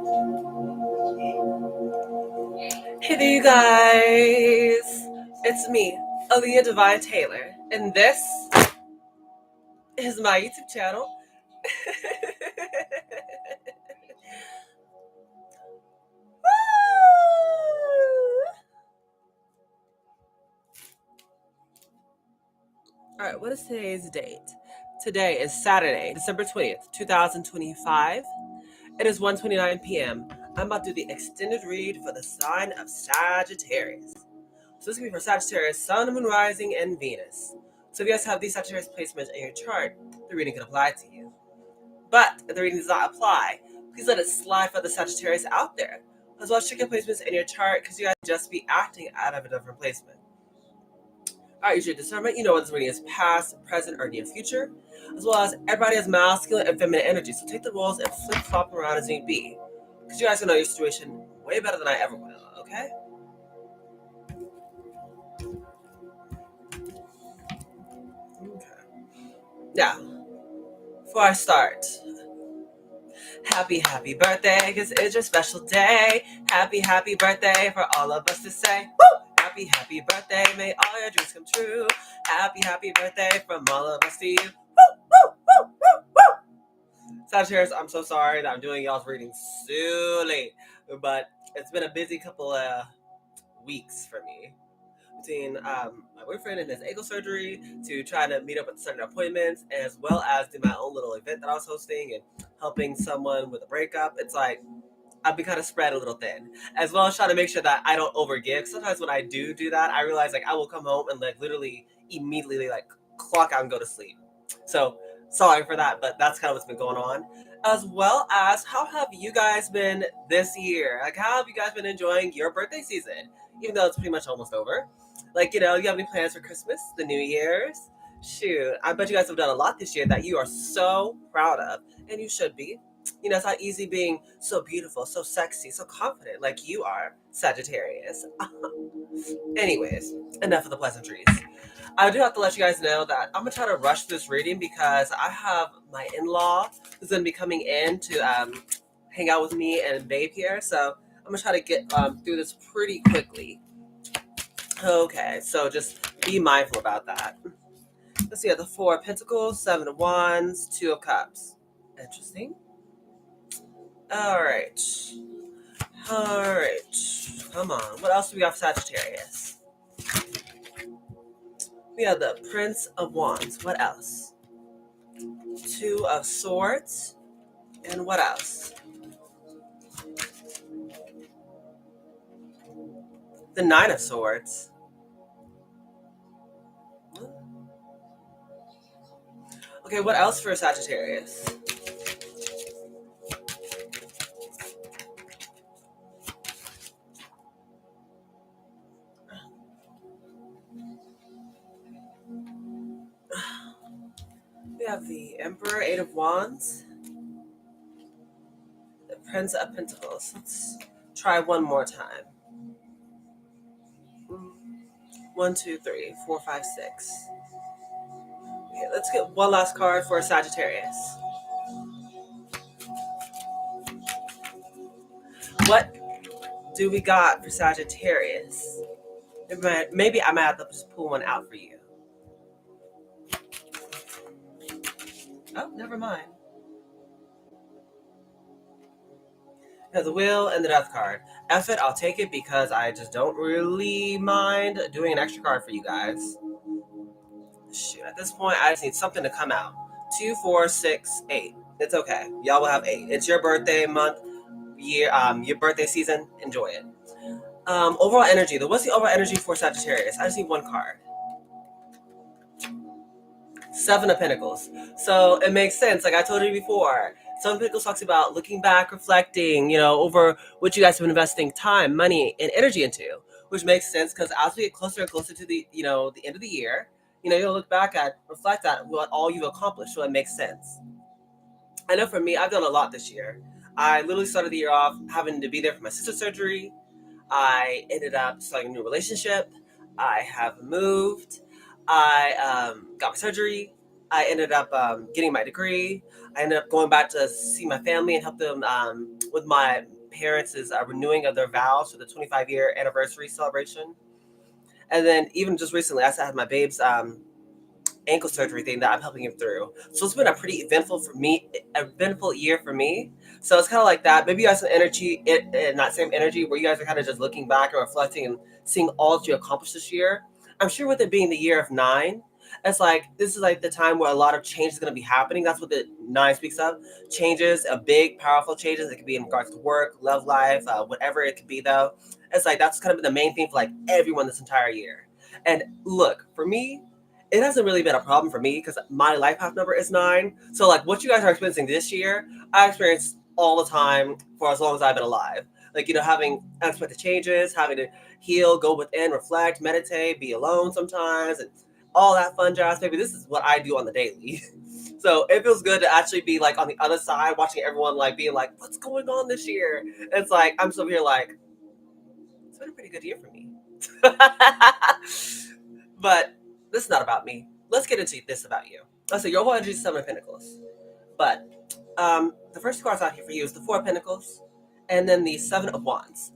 Hey there, you guys. It's me, Aaliyah Divine Taylor, and this is my YouTube channel. All right, what is today's date? Today is Saturday, December 20th, 2025. It is 1:29 p.m. I'm about to do the extended read for the sign of Sagittarius. So this is going to be for Sagittarius, Sun, Moon, Rising, and Venus. So if you guys have these Sagittarius placements in your chart, the reading can apply to you. But if the reading does not apply, please let it slide for the Sagittarius out there. As well as check your placements in your chart because you guys just be acting out of a different placement. Alright, use your discernment. You know whether this reading is past, present, or near future. As well as everybody has masculine and feminine energy. So take the roles and flip-flop around as need be. Because you guys will know your situation way better than I ever will, okay? Now, before I start, happy birthday, because it's your special day. Happy birthday for all of us to say. Woo! Happy birthday, may all your dreams come true. Happy birthday from all of us to you. Sagittarius, I'm so sorry that I'm doing y'all's reading so late, but it's been a busy couple of weeks for me. Between my boyfriend and his ankle surgery, to try to meet up with certain appointments, as well as do my own little event that I was hosting and helping someone with a breakup. It's like I've been kind of spread a little thin, as well as trying to make sure that I don't overgive. Sometimes when I do that, I realize I will come home and literally immediately clock out and go to sleep. So sorry for that, but that's kind of what's been going on. As well as, how have you guys been this year? How have you guys been enjoying your birthday season? Even though it's pretty much almost over. You have any plans for Christmas, the New Year's? Shoot, I bet you guys have done a lot this year that you are so proud of, and you should be. It's not easy being so beautiful, so sexy, so confident like you are, Sagittarius. Anyways, enough of the pleasantries. I do have to let you guys know that I'm going to try to rush this reading because I have my in-law who's going to be coming in to hang out with me and Babe here. So I'm going to try to get through this pretty quickly. Okay, so just be mindful about that. Let's see, the Four of Pentacles, Seven of Wands, Two of Cups. Interesting. All right. Come on. What else do we got for Sagittarius? We have the Prince of Wands. What else? Two of Swords. And what else? The Nine of Swords. Okay, what else for Sagittarius? We have the Emperor, Eight of Wands. The Prince of Pentacles. Let's try one more time. 1, 2, 3, 4, 5, 6. Okay, let's get one last card for Sagittarius. What do we got for Sagittarius? Maybe I might have to just pull one out for you. Oh, never mind. There's the Wheel and the Death card. F it, I'll take it because I just don't really mind doing an extra card for you guys. Shoot, at this point, I just need something to come out. 2, 4, 6, 8. It's okay. Y'all will have 8. It's your birthday month, year, your birthday season. Enjoy it. Overall energy. What's the overall energy for Sagittarius? I just need one card. 7 of Pentacles. So it makes sense. Like I told you before, Seven of Pentacles talks about looking back, reflecting, over what you guys have been investing time, money, and energy into, which makes sense because as we get closer and closer to the end of the year, you'll look back at, reflect at what all you've accomplished. So it makes sense. I know for me, I've done a lot this year. I literally started the year off having to be there for my sister's surgery. I ended up starting a new relationship. I have moved. I got my surgery. I ended up getting my degree. I ended up going back to see my family and help them with my parents' renewing of their vows for the 25-year anniversary celebration. And then even just recently, I had my babe's ankle surgery thing that I'm helping him through. So it's been a pretty eventful year for me. So it's kind of like that. Maybe you guys have energy, in that same energy where you guys are kind of just looking back and reflecting and seeing all that you accomplished this year. I'm sure with it being the year of 9, it's like this is like the time where a lot of change is going to be happening. That's what the 9 speaks of. Changes, a big, powerful changes. It could be in regards to work, love life, whatever it could be though. It's like that's kind of been the main thing for like everyone this entire year. And look, for me, it hasn't really been a problem for me because my life path number is 9. So like what you guys are experiencing this year, I experienced all the time for as long as I've been alive. Like, having unexpected changes, having to heal, go within, reflect, meditate, be alone sometimes, and all that fun jazz. Maybe this is what I do on the daily. So it feels good to actually be like on the other side, watching everyone like being like, what's going on this year? And it's like, I'm still here like, it's been a pretty good year for me. But this is not about me. Let's get into this about you. Let's say your whole energy is 7 of Pentacles. But the first cards out here for you is the 4 of Pentacles and then the 7 of Wands.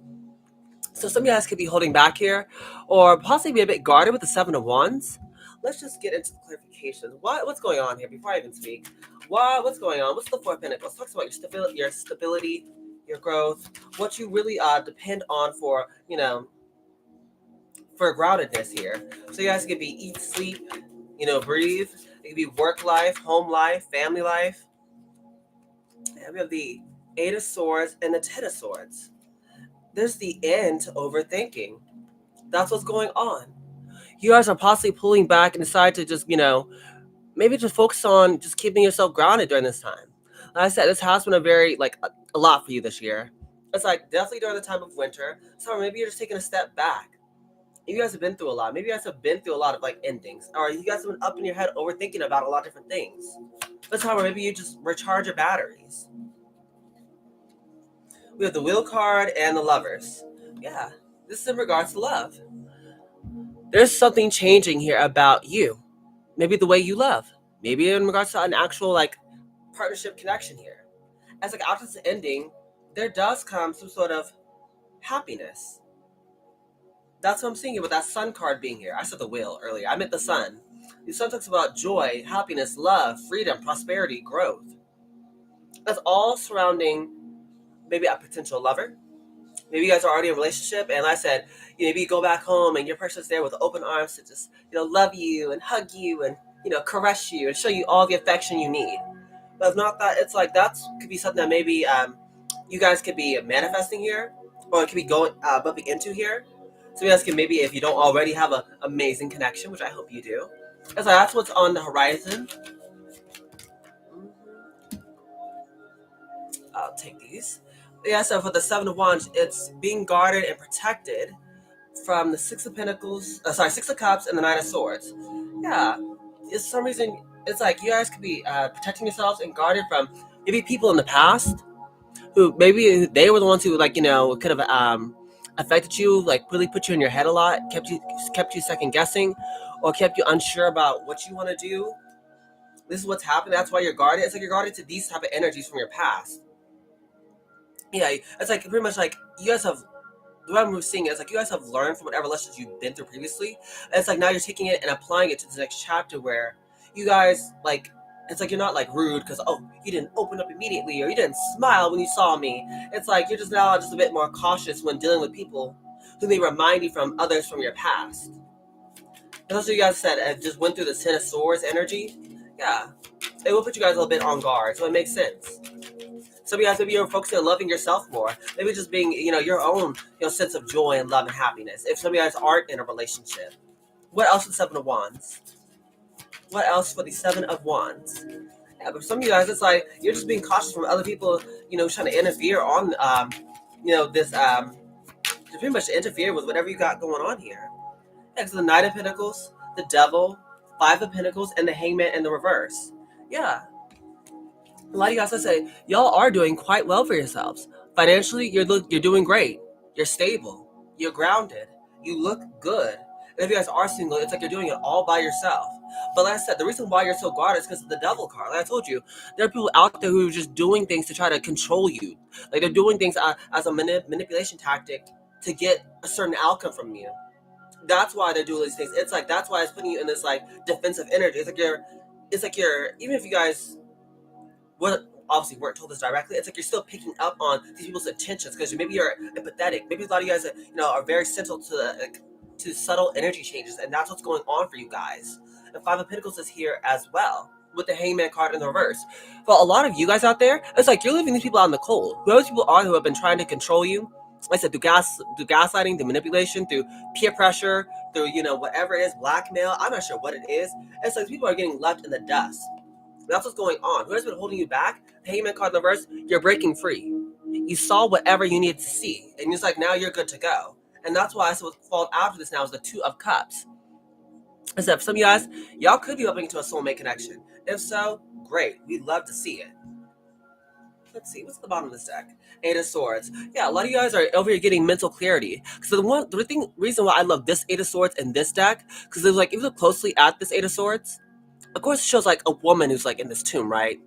So some of you guys could be holding back here or possibly be a bit guarded with the 7 of Wands. Let's just get into the clarification. What's going on here before I even speak? What's going on? What's the 4 of Pentacles? Talks about your stability, your growth, what you really depend on for, for groundedness here. So you guys could be eat, sleep, breathe. It could be work life, home life, family life. And we have the 8 of Swords and the 10 of Swords. There's the end to overthinking. That's what's going on. You guys are possibly pulling back and decide to just, maybe just focus on just keeping yourself grounded during this time. Like I said, this has been a lot for you this year. It's like definitely during the time of winter. So maybe you're just taking a step back. You guys have been through a lot. Maybe you guys have been through a lot of endings. Or you guys have been up in your head overthinking about a lot of different things. That's how maybe you just recharge your batteries. We have the Wheel card and the Lovers. Yeah, this is in regards to love. There's something changing here about you. Maybe the way you love. Maybe in regards to an actual partnership connection here. As after this ending, there does come some sort of happiness. That's what I'm seeing with that Sun card being here. I said the Wheel earlier. I meant the Sun. The Sun talks about joy, happiness, love, freedom, prosperity, growth. That's all surrounding maybe a potential lover. Maybe you guys are already in a relationship, and like I said, maybe you go back home and your person's there with open arms to just, love you and hug you and, caress you and show you all the affection you need. But if not that, it's like that could be something that maybe you guys could be manifesting here, or it could be bumping into here. So you guys can maybe, if you don't already have an amazing connection, which I hope you do, it's like that's what's on the horizon. I'll take these. Yeah, so for the 7 of Wands, it's being guarded and protected from the 6 of Pentacles, 6 of Cups and the 9 of Swords. Yeah, for some reason, it's like you guys could be protecting yourselves and guarded from maybe people in the past who maybe they were the ones who could have affected you, really put you in your head a lot, kept you second guessing, or kept you unsure about what you want to do. This is what's happening. That's why you're guarded. It's like you're guarded to these type of energies from your past. Yeah, it's like pretty much like you guys have. The way I'm seeing it is like you guys have learned from whatever lessons you've been through previously. And it's like now you're taking it and applying it to the next chapter where you guys it's like you're not rude because you didn't open up immediately or you didn't smile when you saw me. It's like you're just now just a bit more cautious when dealing with people who may remind you from others from your past. And that's what you guys said. I just went through the 10 of Swords energy. Yeah, it will put you guys a little bit on guard, so it makes sense. Some of you guys, maybe you're focusing on loving yourself more. Maybe just being, your own, sense of joy and love and happiness. If some of you guys aren't in a relationship. What else for the 7 of Wands? What else for the 7 of Wands? Yeah, but some of you guys, it's like you're just being cautious from other people, trying to interfere on, this, to pretty much interfere with whatever you got going on here. Yeah, so the Knight of Pentacles, the Devil, 5 of Pentacles, and the Hangman in the reverse. Yeah. A lot of you guys, I say, y'all are doing quite well for yourselves. Financially, you're doing great. You're stable. You're grounded. You look good. And if you guys are single, it's like you're doing it all by yourself. But like I said, the reason why you're so guarded is because of the devil card. Like I told you, there are people out there who are just doing things to try to control you. Like they're doing things as a manipulation tactic to get a certain outcome from you. That's why they're doing these things. It's like that's why it's putting you in this like defensive energy. It's like you're even if you guys what obviously weren't told this directly, it's like you're still picking up on these people's intentions because maybe you're empathetic. Maybe a lot of you guys, are very central to to subtle energy changes, and that's what's going on for you guys. The Five of Pentacles is here as well with the Hangman card in the reverse. For a lot of you guys out there, it's like you're leaving these people out in the cold. Whoever people are who have been trying to control you, like I said, through gaslighting, through manipulation, through peer pressure, through whatever it is, blackmail. I'm not sure what it is. It's like people are getting left in the dust. That's what's going on. Whoever's been holding you back, Hangman card in the reverse, you're breaking free. You saw whatever you needed to see, and it's like now you're good to go. And that's why I said what falls after this now is the Two of Cups. Except for some of you guys, y'all could be opening into a soulmate connection. If so, great. We'd love to see it. Let's see, what's at the bottom of this deck? Eight of Swords. Yeah, a lot of you guys are over here getting mental clarity. Because reason why I love this Eight of Swords in this deck, because it's like if you look closely at this Eight of Swords, of course it shows like a woman who's like in this tomb, right?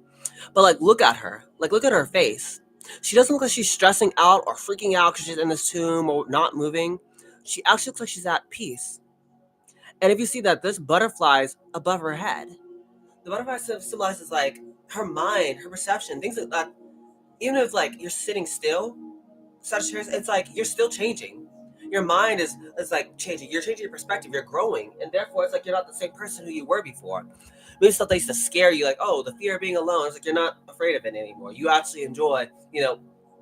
But like look at her. Like look at her face. She doesn't look like she's stressing out or freaking out because she's in this tomb or not moving. She actually looks like she's at peace. And if you see that there's butterflies above her head, the butterfly symbolizes like her mind, her perception, things like that. Even if like you're sitting still, Sagittarius, it's like you're still changing. Your mind is like changing. You're changing your perspective. You're growing, and therefore it's like you're not the same person who you were before. Maybe stuff that used to scare you, like the fear of being alone. It's like you're not afraid of it anymore. You actually enjoy,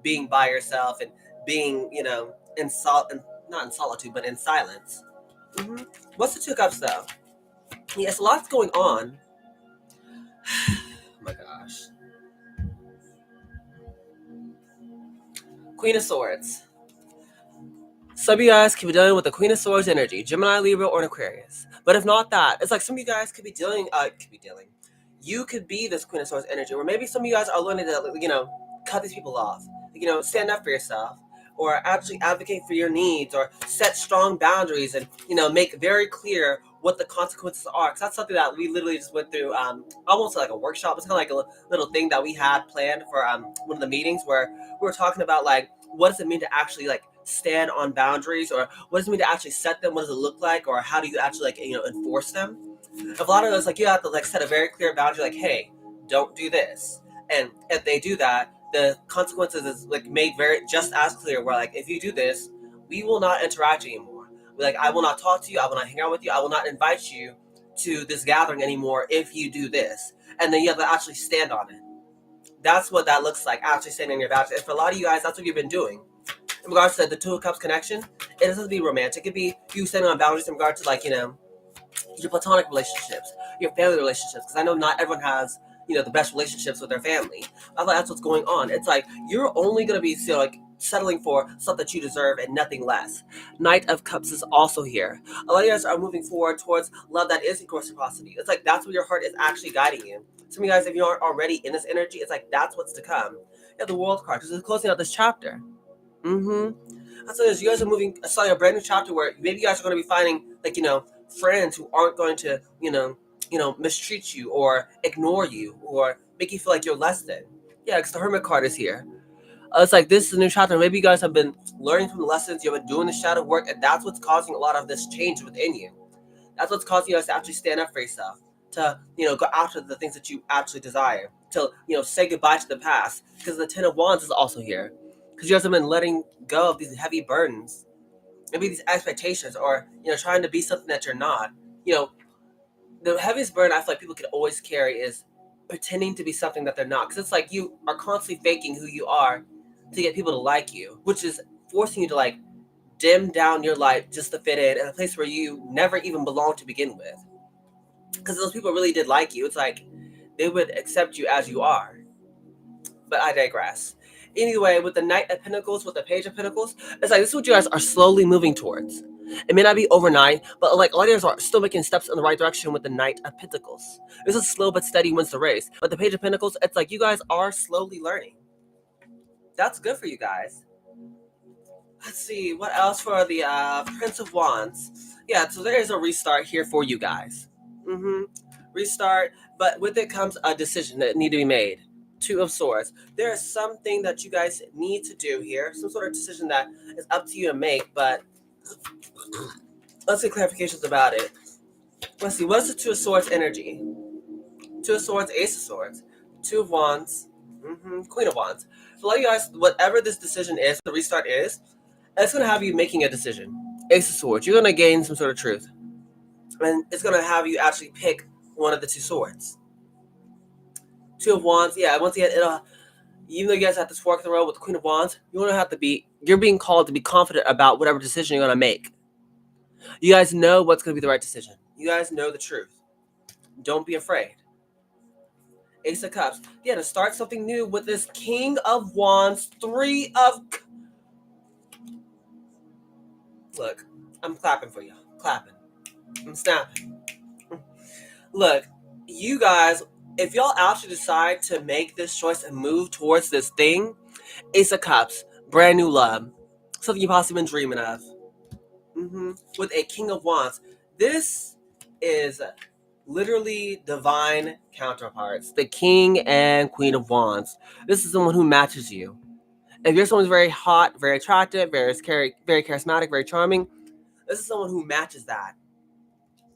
being by yourself and being, not in solitude, but in silence. Mm-hmm. What's the Two of Cups though? Yes, a lot's going on. Oh my gosh. Queen of Swords. Some of you guys could be dealing with the Queen of Swords energy, Gemini, Libra, or an Aquarius. But if not that, it's like some of you guys could be dealing. You could be this Queen of Swords energy, or maybe some of you guys are learning to, cut these people off. Stand up for yourself, or actually advocate for your needs, or set strong boundaries, and make very clear what the consequences are. Because that's something that we literally just went through, almost like a workshop. It's kind of like a little thing that we had planned for one of the meetings where we were talking about like what does it mean to actually like stand on boundaries, or what does it mean to actually set them? What does it look like, or how do you actually like enforce them? A lot of those like you have to like set a very clear boundary, like hey, don't do this, and if they do that, the consequences is like made very just as clear. Where like if you do this, we will not interact anymore. Like I will not talk to you. I will not hang out with you. I will not invite you to this gathering anymore if you do this. And then you have to actually stand on it. That's what that looks like. Actually standing on your boundaries. And for a lot of you guys, that's what you've been doing. In regards to the Two of Cups connection, it doesn't have to be romantic. It could be you standing on boundaries in regard to like your platonic relationships, your family relationships. Because I know not everyone has the best relationships with their family. I thought that's what's going on. It's like you're only gonna be settling for stuff that you deserve and nothing less. Knight of Cups is also here. A lot of you guys are moving forward towards love that is reciprocity. It's like that's where your heart is actually guiding you. Some of you guys, if you aren't already in this energy, it's like that's what's to come. You have the World card because it's closing out this chapter. That's what it is. You guys are starting a brand new chapter where maybe you guys are going to be finding friends who aren't going to mistreat you or ignore you or make you feel like you're less than. Yeah, because the Hermit card is here. It's like this is a new chapter. Maybe you guys have been learning from the lessons. You've been doing the shadow work, and that's what's causing a lot of this change within you. That's what's causing you guys to actually stand up for yourself, to go after the things that you actually desire, to say goodbye to the past. Because the Ten of Wands is also here. Because you guys have been letting go of these heavy burdens, maybe these expectations, or trying to be something that you're not. The heaviest burden I feel like people can always carry is pretending to be something that they're not. Because it's like you are constantly faking who you are to get people to like you, which is forcing you to like dim down your life just to fit in a place where you never even belonged to begin with. Because those people really did like you. It's like they would accept you as you are. But I digress. Anyway, with the Knight of Pentacles, with the Page of Pentacles, it's like this is what you guys are slowly moving towards. It may not be overnight, but like a lot of you guys are still making steps in the right direction with the Knight of Pentacles. This is slow but steady wins the race. But the Page of Pentacles, it's like you guys are slowly learning. That's good for you guys. Let's see, what else for the Prince of Wands? Yeah, so there is a restart here for you guys. Mm-hmm. Restart, but with it comes a decision that need to be made. Two of Swords. There is something that you guys need to do here, some sort of decision that is up to you to make, but let's get clarifications about it. Let's see, what's the Two of Swords energy? Two of Swords, Ace of Swords, Two of Wands, Queen of Wands. For a lot of you guys, whatever this decision is, the restart is, it's going to have you making a decision. Ace of Swords, you're going to gain some sort of truth. And it's going to have you actually pick one of the two swords. Two of Wands, yeah, once again, even though you guys have this fork in the road with the Queen of Wands, you're being called to be confident about whatever decision you're going to make. You guys know what's going to be the right decision. You guys know the truth. Don't be afraid. Ace of Cups. Yeah, to start something new with this King of Wands, Three of... Look, I'm clapping for you. Clapping. I'm snapping. Look, you guys, if y'all actually decide to make this choice and move towards this thing, Ace of Cups, brand new love, something you've possibly been dreaming of. With a King of Wands, this is literally divine counterparts. The King and Queen of Wands. This is someone who matches you. If you're someone who's very hot, very attractive, very charismatic, very charming, this is someone who matches that.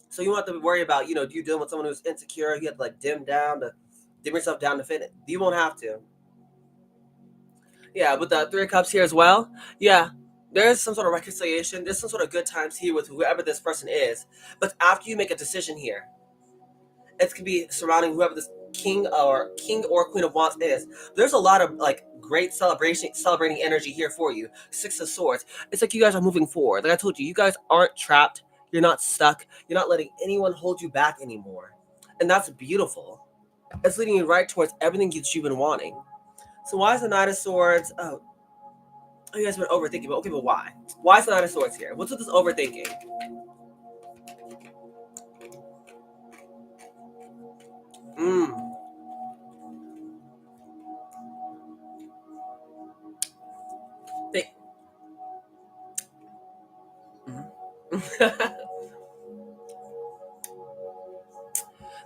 So you don't have to worry about, do you deal with someone who's insecure? You have to dim yourself down to fit it. You won't have to. Yeah, with the Three of Cups here as well. Yeah, there's some sort of reconciliation. There's some sort of good times here with whoever this person is. But after you make a decision here, it could be surrounding whoever this king or Queen of Wands is. There's a lot of great celebrating energy here for you. Six of Swords. It's like you guys are moving forward. Like I told you, you guys aren't trapped. You're not stuck. You're not letting anyone hold you back anymore. And that's beautiful. It's leading you right towards everything that you've been wanting. So why is the Knight of Swords? Oh, you guys have been overthinking, but okay, but why? Why is the Knight of Swords here? What's with this overthinking? Mm. They,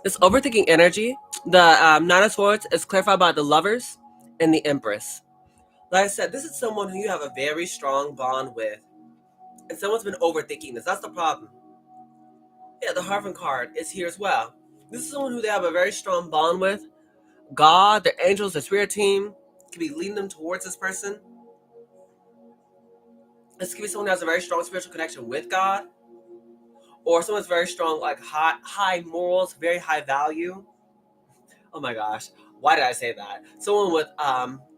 this overthinking energy, the Nine of Swords is clarified by the Lovers and the Empress. Like I said, this is someone who you have a very strong bond with. And someone's been overthinking this. That's the problem. Yeah, the Harvard card is here as well. This is someone who they have a very strong bond with. God, their angels, their spirit team could be leading them towards this person. This could be someone who has a very strong spiritual connection with God. Or someone's very strong, like high morals, very high value. Oh my gosh, why did I say that? Someone with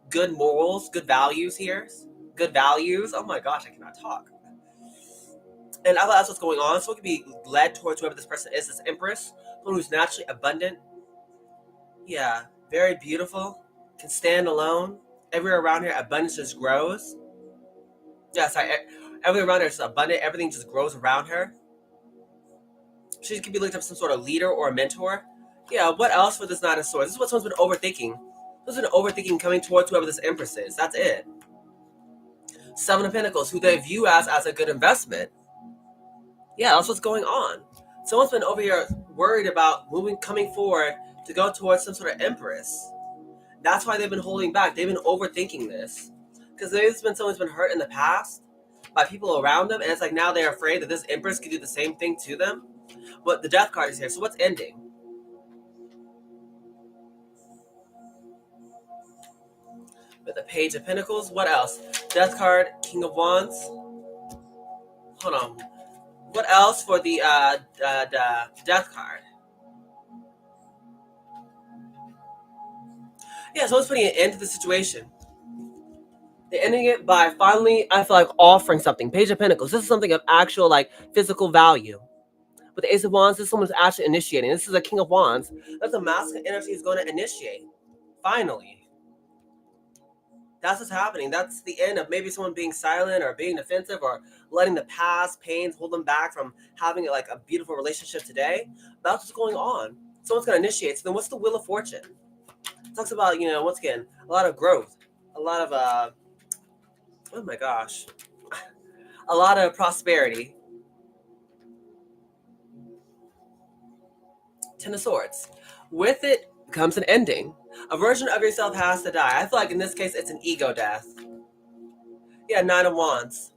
good morals, good values here. Good values. Oh my gosh, I cannot talk. And I thought that's what's going on. So it could be led towards whoever this person is, this Empress, someone who's naturally abundant. Yeah, very beautiful, can stand alone. Everywhere around here, abundance just grows. Yeah, sorry, everywhere around her is abundant. Everything just grows around her. She could be looked up as some sort of leader or a mentor. Yeah, what else for this Knight of Swords? This is what someone's been overthinking. Someone's been overthinking coming towards whoever this Empress is. That's it. Seven of Pentacles, who they view as a good investment. Yeah, that's what's going on. Someone's been over here worried about coming forward to go towards some sort of Empress. That's why they've been holding back. They've been overthinking this. Because there's been someone's been hurt in the past by people around them, and it's like now they're afraid that this Empress could do the same thing to them. But the Death card is here, so what's ending? With the Page of Pentacles, what else? Death card, King of Wands. Hold on. What else for the Death card? Yeah, so it's putting an end to the situation. They're ending it by finally, I feel like, offering something. Page of Pentacles. This is something of actual, physical value. But the Ace of Wands, this is someone who's actually initiating. This is a King of Wands. That's a masculine energy is going to initiate. Finally. That's what's happening. That's the end of maybe someone being silent or being defensive or letting the past pains hold them back from having a beautiful relationship today. That's what's going on. Someone's going to initiate. So then what's the Wheel of Fortune? It talks about, once again, a lot of growth. A lot of, oh my gosh. A lot of prosperity. Ten of Swords. With it comes an ending. A version of yourself has to die. I feel like in this case, it's an ego death. Yeah, Nine of Wands.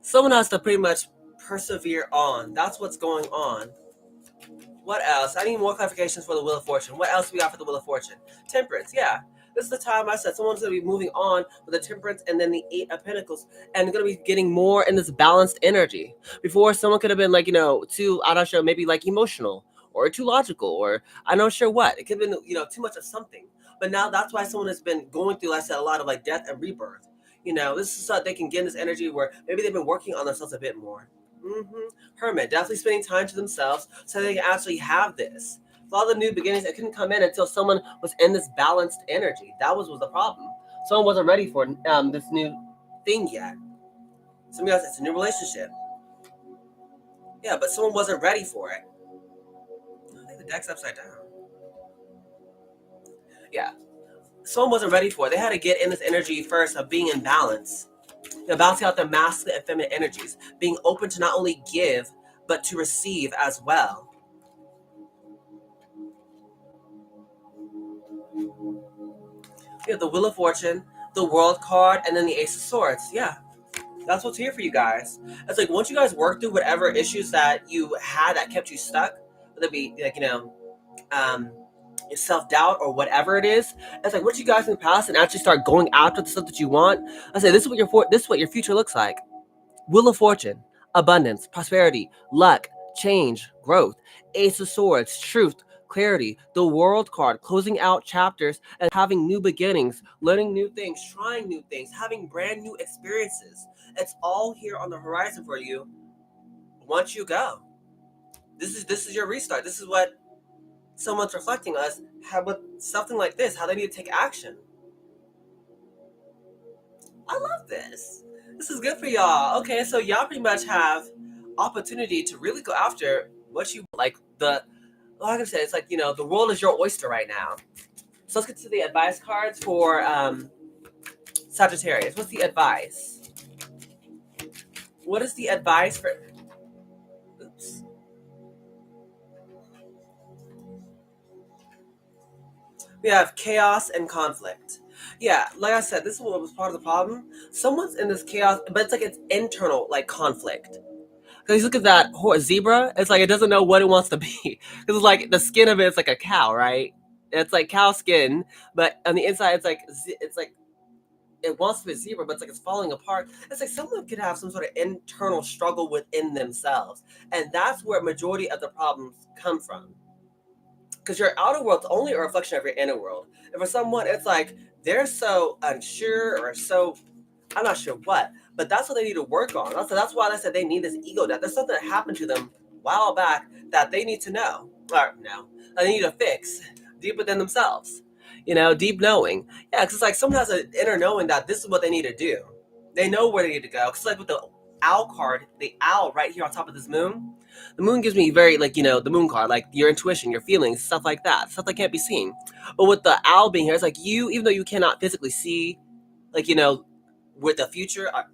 Someone has to pretty much persevere on. That's what's going on. What else? I need more clarifications for the Wheel of Fortune. What else we got for the Wheel of Fortune? Temperance, yeah. This is the time I said someone's going to be moving on with the Temperance and then the Eight of Pentacles and going to be getting more in this balanced energy. Before, someone could have been like, too, I'm not sure, maybe like emotional or too logical or I'm not sure what. It could have been, too much of something. But now that's why someone has been going through, like I said, a lot of like death and rebirth. This is so they can get in this energy where maybe they've been working on themselves a bit more. Hermit, definitely spending time to themselves so they can actually have this. With all the new beginnings, it couldn't come in until someone was in this balanced energy. That was the problem. Someone wasn't ready for this new thing yet. Somebody else, it's a new relationship. Yeah, but someone wasn't ready for it. I think the deck's upside down. Yeah. Someone wasn't ready for it. They had to get in this energy first of being in balance. Balancing out their masculine and feminine energies. Being open to not only give, but to receive as well. The Wheel of Fortune, the World card, and then the Ace of Swords. Yeah, that's what's here for you guys. It's like once you guys work through whatever issues that you had that kept you stuck, whether it be like, your self-doubt or whatever it is, it's like once you guys in the past and actually start going after the stuff that you want, I say this is what your future looks like. Wheel of Fortune, abundance, prosperity, luck, change, growth. Ace of Swords, truth, clarity. The World card, closing out chapters and having new beginnings, learning new things, trying new things, having brand new experiences. It's all here on the horizon for you once you go. This is your restart. This is what someone's reflecting us with something like this, how they need to take action. I love this. This is good for y'all. Okay, so y'all pretty much have opportunity to really go after what you like. Like I said, it's like, the world is your oyster right now. So let's get to the advice cards for Sagittarius. What's the advice? What is the advice for... Oops. We have chaos and conflict. Yeah, like I said, this is what was part of the problem. Someone's in this chaos, but it's like it's internal, like conflict. Because you look at that zebra, it's like it doesn't know what it wants to be. Because it's like the skin of it's like a cow, right? It's like cow skin, but on the inside, it's like it wants to be a zebra, but it's like it's falling apart. It's like someone could have some sort of internal struggle within themselves, and that's where majority of the problems come from. Because your outer world's only a reflection of your inner world. And for someone, it's like they're so unsure or so, I'm not sure what, but that's what they need to work on. That's why I said they need this ego death. There's something that happened to them a while back that they need to know. Or no, they need to fix deep within themselves. Deep knowing. Yeah, because it's like someone has an inner knowing that this is what they need to do. They know where they need to go. Because like with the owl card, the owl right here on top of this moon, the moon gives me very, like, the moon card, like your intuition, your feelings, stuff like that, stuff that can't be seen. But with the owl being here, it's like even though you cannot physically see, like, with the future, I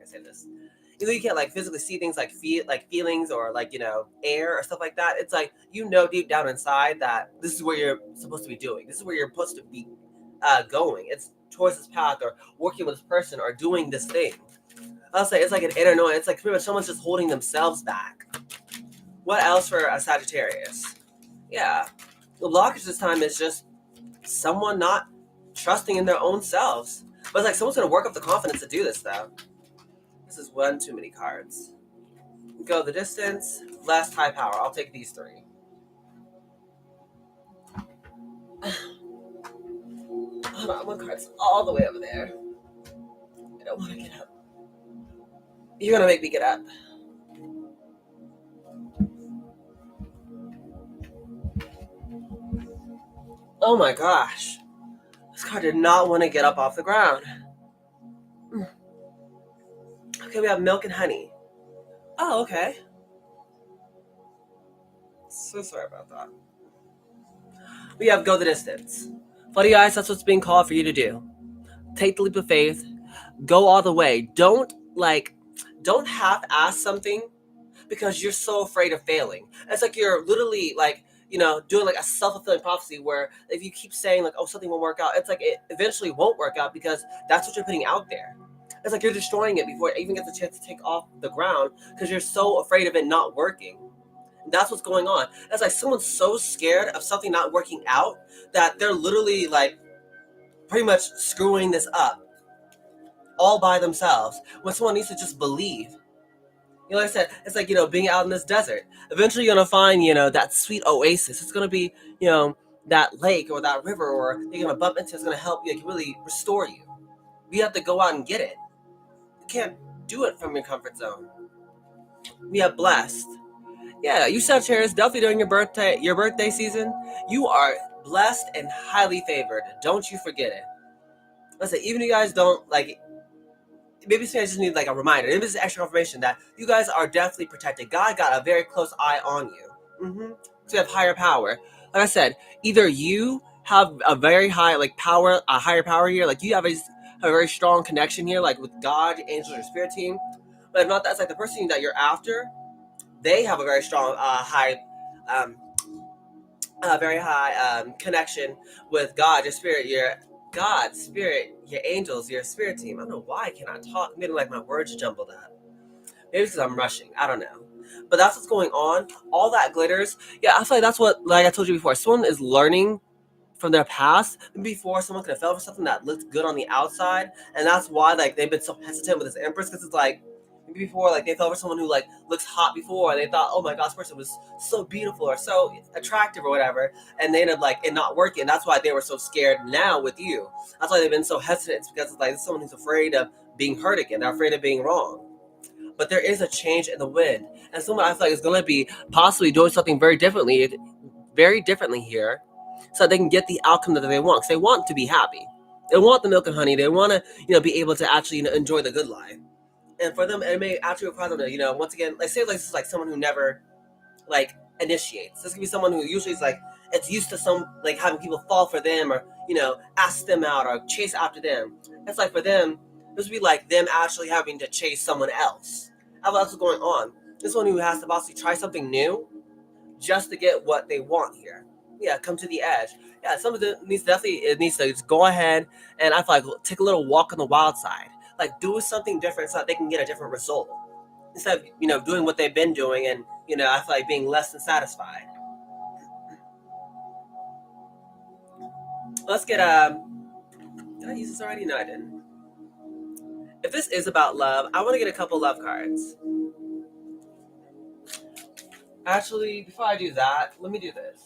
say this, even though you can't, like, physically see things like feelings or, like, air or stuff like that, it's like, deep down inside that this is where you're supposed to be doing. This is where you're supposed to be going. It's towards this path or working with this person or doing this thing. I'll say it's like an inner knowing. It's like pretty much someone's just holding themselves back. What else for a Sagittarius? Yeah. The blockage this time is just someone not trusting in their own selves. But it's like someone's going to work up the confidence to do this, though. This is one too many cards. Go the distance, last high power. I'll take these three. Hold on, one card's all the way over there. I don't want to get up. You're going to make me get up. Oh my gosh. This card did not want to get up off the ground. Okay, we have milk and honey. Oh, okay. So sorry about that. We have go the distance. Buddy guys, that's what's being called for you to do. Take the leap of faith. Go all the way. Don't half-ass something. because you're so afraid of failing. It's like you're literally like, doing like a self-fulfilling prophecy where if you keep saying like, oh, something won't work out, it's like it eventually won't work out because that's what you're putting out there. It's like you're destroying it before it even gets a chance to take off the ground because you're so afraid of it not working. That's what's going on. It's like someone's so scared of something not working out that they're literally like pretty much screwing this up all by themselves when someone needs to just believe. Like I said, it's like, being out in this desert. Eventually you're going to find, that sweet oasis. It's going to be, that lake or that river or you're going to bump into. It's going to help you, like, really restore you. You have to go out and get it. You can't do it from your comfort zone. We are blessed. Yeah, you Sagittarius, definitely during your birthday season, you are blessed and highly favored. Don't you forget it. Listen, even if you guys don't, like, maybe you guys just need like a reminder. Maybe it's extra confirmation that you guys are definitely protected. God got a very close eye on you. So you have higher power. Like I said, either you have a very high like power, a higher power here, like you have a very strong connection here, like with God, angels, or spirit team. But if not, that's like the person that you're after. They have a very strong, very high connection with God, your spirit, your God, spirit, your angels, your spirit team. I don't know why I cannot talk. Maybe like my words jumbled up. Maybe because I'm rushing. I don't know. But that's what's going on. All that glitters. Yeah, I feel like that's what, like I told you before, someone is learning from their past. Before, someone could have fell for something that looked good on the outside. And that's why like they've been so hesitant with this Empress, because it's like, before, like they fell for someone who like looks hot before, and they thought, oh my god, this person was so beautiful or so attractive or whatever, and they ended up like it not working. That's why they were so scared now with you. That's why they've been so hesitant. It's because it's like it's someone who's afraid of being hurt again. They're afraid of being wrong. But there is a change in the wind, and someone I feel like is going to be possibly doing something very differently here, so they can get the outcome that they want. Because they want to be happy, they want the milk and honey, they want to be able to actually enjoy the good life. And for them, it may actually require them to, once again, like say like this is like someone who never like initiates. This could be someone who usually is like it's used to some like having people fall for them or ask them out or chase after them. It's like for them, this would be like them actually having to chase someone else. How else is going on? This one who has to possibly try something new just to get what they want here. Yeah, come to the edge. Yeah, some of it needs it needs to just go ahead and I feel like take a little walk on the wild side. Like do something different so that they can get a different result. Instead of, doing what they've been doing and, I feel like being less than satisfied. Let's get, did I use this already? No, I didn't. If this is about love, I want to get a couple love cards. Actually, before I do that, let me do this.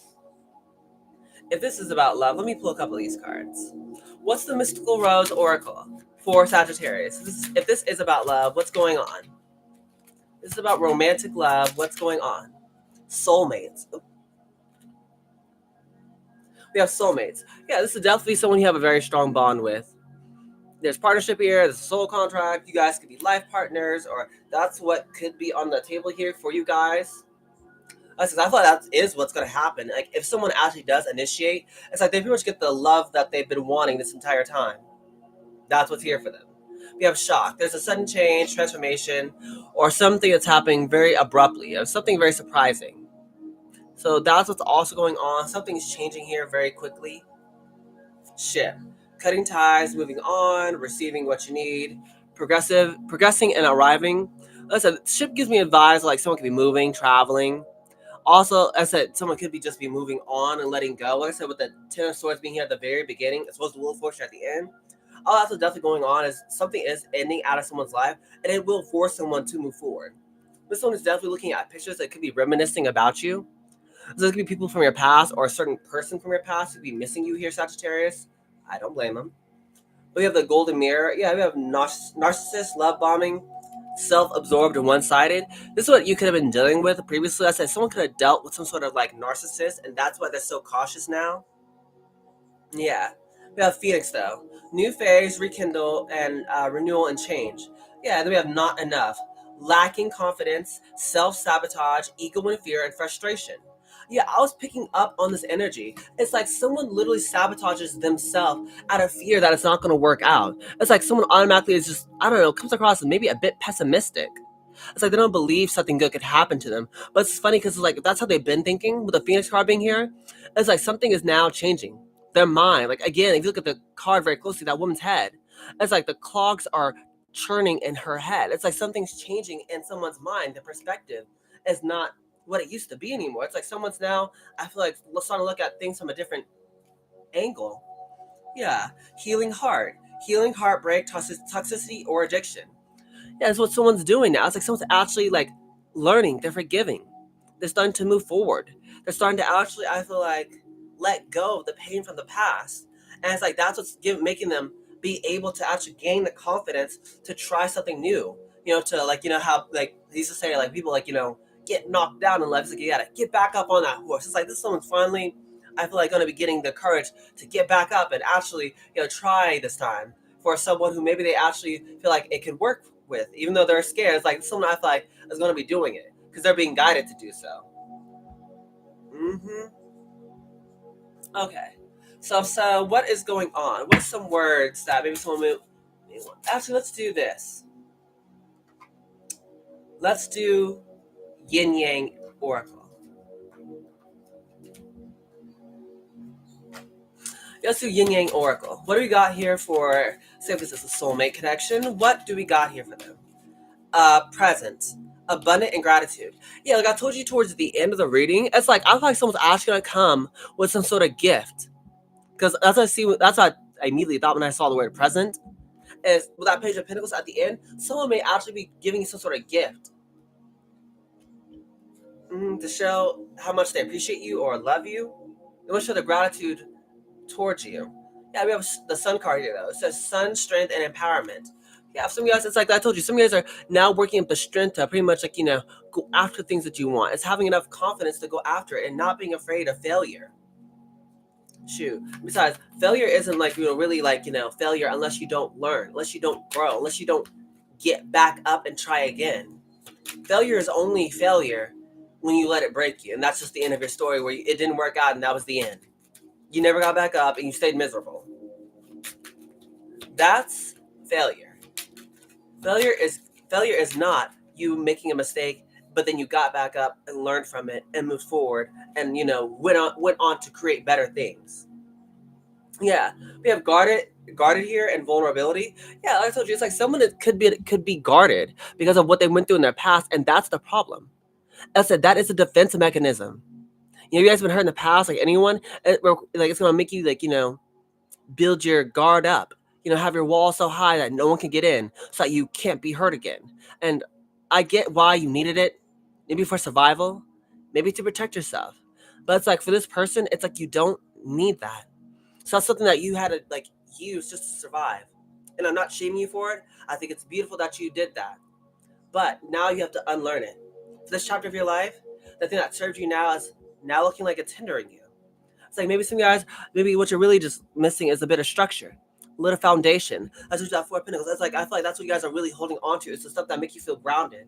If this is about love, let me pull a couple of these cards. What's the Mystical Rose Oracle for Sagittarius? If this is about love, what's going on? This is about romantic love. What's going on? Soulmates. We have soulmates. Yeah, this is definitely someone you have a very strong bond with. There's partnership here. There's a soul contract. You guys could be life partners, or that's what could be on the table here for you guys. I thought that is what's going to happen. Like, if someone actually does initiate, it's like they pretty much get the love that they've been wanting this entire time. That's what's here for them. We have shock. There's a sudden change, transformation, or something that's happening very abruptly, or something very surprising. So that's what's also going on. Something's changing here very quickly. Shift. Cutting ties, moving on, receiving what you need, progressing and arriving. Listen, ship gives me advice like someone could be moving, traveling. Also, as I said, someone could be just be moving on and letting go. Like I said, with the Ten of Swords being here at the very beginning, as well as the Wheel of Fortune at the end, all that's definitely going on is something is ending out of someone's life, and it will force someone to move forward. This one is definitely looking at pictures that could be reminiscing about you. So there could be people from your past or a certain person from your past who could be missing you here, Sagittarius. I don't blame them. But we have the Golden Mirror. Yeah, we have narcissist, love bombing, self-absorbed and one-sided. This is what you could have been dealing with previously. I said someone could have dealt with some sort of like narcissist, and that's why they're so cautious now. Yeah. We have Phoenix though. New phase, rekindle, and renewal and change. Yeah, and then we have not enough. Lacking confidence, self-sabotage, ego and fear, and frustration. Yeah, I was picking up on this energy. It's like someone literally sabotages themselves out of fear that it's not going to work out. It's like someone automatically is just, I don't know, comes across as maybe a bit pessimistic. It's like they don't believe something good could happen to them. But it's funny because it's like that's how they've been thinking with the Phoenix card being here. It's like something is now changing. Their mind, like again, if you look at the card very closely, that woman's head, it's like the clogs are churning in her head. It's like something's changing in someone's mind. The perspective is not what it used to be anymore. It's like someone's now, I feel like, starting to look at things from a different angle. Yeah, healing heartbreak, toxicity, or addiction. Yeah, that's what someone's doing now. It's like someone's actually like learning. They're forgiving. They're starting to move forward. They're starting to actually, I feel like, let go of the pain from the past. And it's like that's what's making them be able to actually gain the confidence to try something new. To like, how like they used to say, like people like, get knocked down in life. It's like you gotta get back up on that horse. It's like this someone's finally, I feel like, gonna be getting the courage to get back up and actually, try this time for someone who maybe they actually feel like it could work with, even though they're scared. It's like someone I feel like is going to be doing it because they're being guided to do so. Okay. So what is going on? What's some words that maybe someone may want? Actually, let's do this. Let's do Yin Yang Oracle. Let's do Yin Yang Oracle. What do we got here for, say if this is a soulmate connection, what do we got here for them? Present, abundant, and gratitude. Yeah, like I told you towards the end of the reading, it's like I feel like someone's actually gonna come with some sort of gift. Because that's what I immediately thought when I saw the word present. Is with that page of pentacles at the end, someone may actually be giving you some sort of gift. To show how much they appreciate you or love you. They want to show the gratitude towards you. Yeah, we have the sun card here though. It says sun, strength, and empowerment. Yeah, some of you guys, it's like I told you, some of you guys are now working up the strength to pretty much like, go after things that you want. It's having enough confidence to go after it and not being afraid of failure. Shoot. Besides, failure isn't like, really like, failure unless you don't learn, unless you don't grow, unless you don't get back up and try again. Failure is only failure when you let it break you. And that's just the end of your story where it didn't work out and that was the end. You never got back up and you stayed miserable. That's failure. Failure is not you making a mistake, but then you got back up and learned from it and moved forward and went on to create better things. Yeah, we have guarded here and vulnerability. Yeah, like I told you, it's like someone that could be guarded because of what they went through in their past, and that's the problem. I said that is a defense mechanism. You guys been hurt in the past, like anyone, like it's gonna make you like build your guard up. Have your wall so high that no one can get in, so that you can't be hurt again. And I get why you needed it, maybe for survival, maybe to protect yourself. But it's like for this person, it's like you don't need that. So that's something that you had to like use just to survive. And I'm not shaming you for it. I think it's beautiful that you did that. But now you have to unlearn it. For this chapter of your life, the thing that served you now is now looking like it's hindering you. It's like maybe some guys, maybe what you're really just missing is a bit of structure, a little foundation. That's what that Four of Pentacles. It's like I feel like that's what you guys are really holding on to. It's the stuff that make you feel grounded.